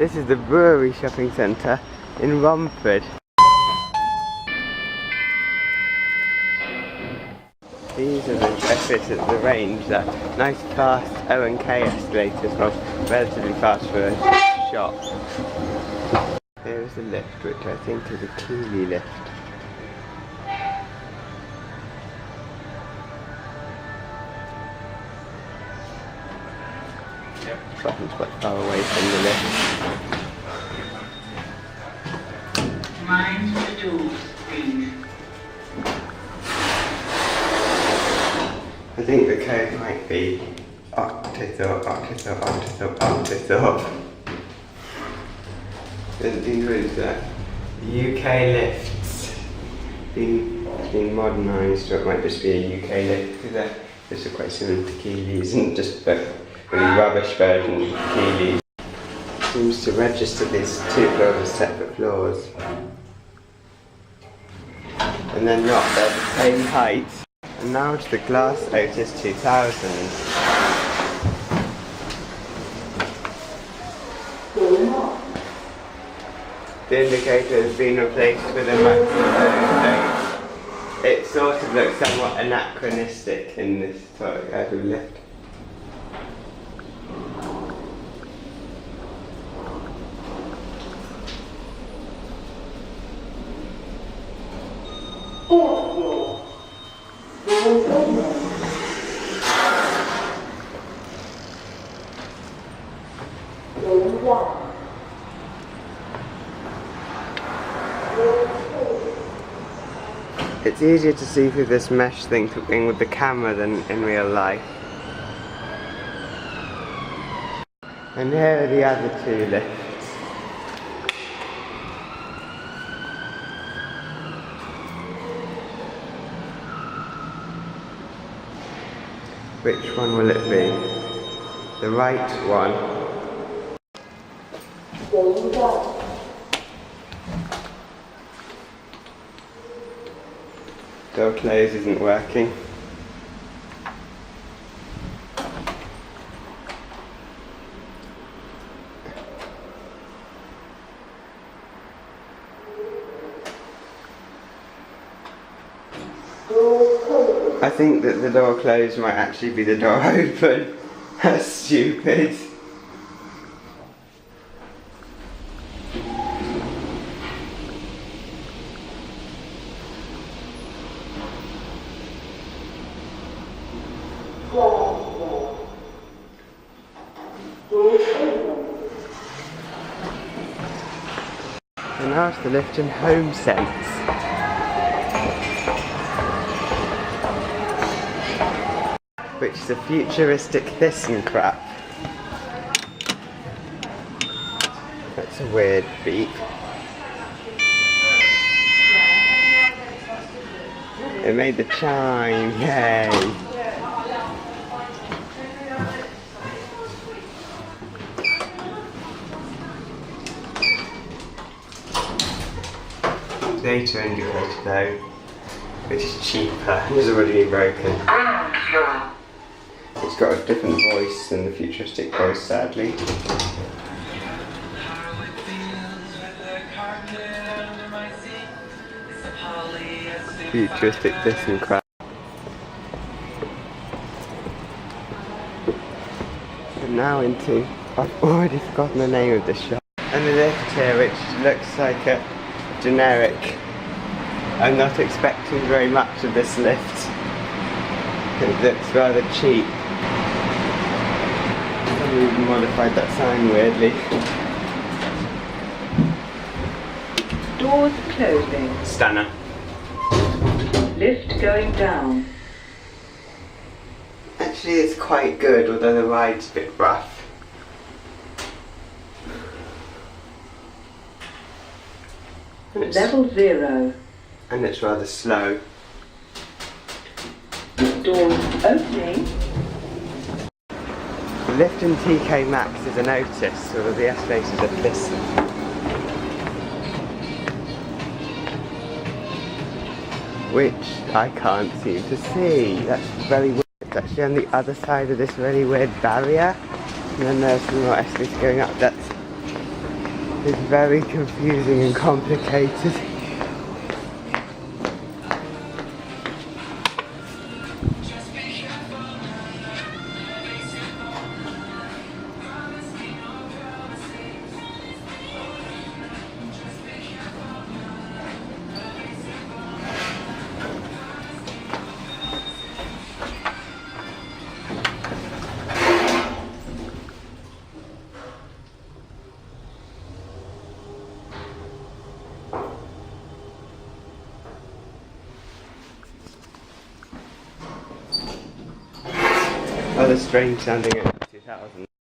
This is the Brewery shopping centre in Romford. These are the range, the nice fast O&K escalators, well, relatively fast for a shop. There is a lift, which I think is a Keeley lift. Button's quite far away from the lift. Mind the doors, please. I think the code might be Otis. These words there. UK lifts being modernised, or it might just be a UK lift, because they're just quite similar to Keeley's and just really rubbish versions of Keeley's. Seems to register these two floors as separate floors. And they're not, they're the same height. And now to the glass Otis 2000. The indicator has been replaced with a maximum. It sort of looks somewhat anachronistic in this type of lift. It's easier to see through this mesh thing with the camera than in real life. And here are the other two lifts. Which one will it be? The right one. Door close isn't working. I think that the door closed might actually be the door open. That's stupid. And now it's the lift in Home Sense. Which is a futuristic ThyssenKrupp. That's a weird beep. It made the chime, yay! Data indicator though, which is cheaper, it's already been broken. It's got a different voice than the futuristic voice, sadly. Futuristic ThyssenKrupp. And now into, I've already forgotten the name of this shop. And the lift here, which looks like a generic. I'm not expecting very much of this lift. It looks rather cheap. Somebody modified that sign weirdly. Doors closing. Stannah. Lift going down. Actually it's quite good, although the ride's a bit rough. Level 0. And it's rather slow. Doors opening. The lift in TK Maxx is an Otis, so the escalators are Thyssen. Which I can't seem to see. That's very weird. It's actually on the other side of this really weird barrier. And then there's some more escalators going up. That's is very confusing and complicated. Other strange sounding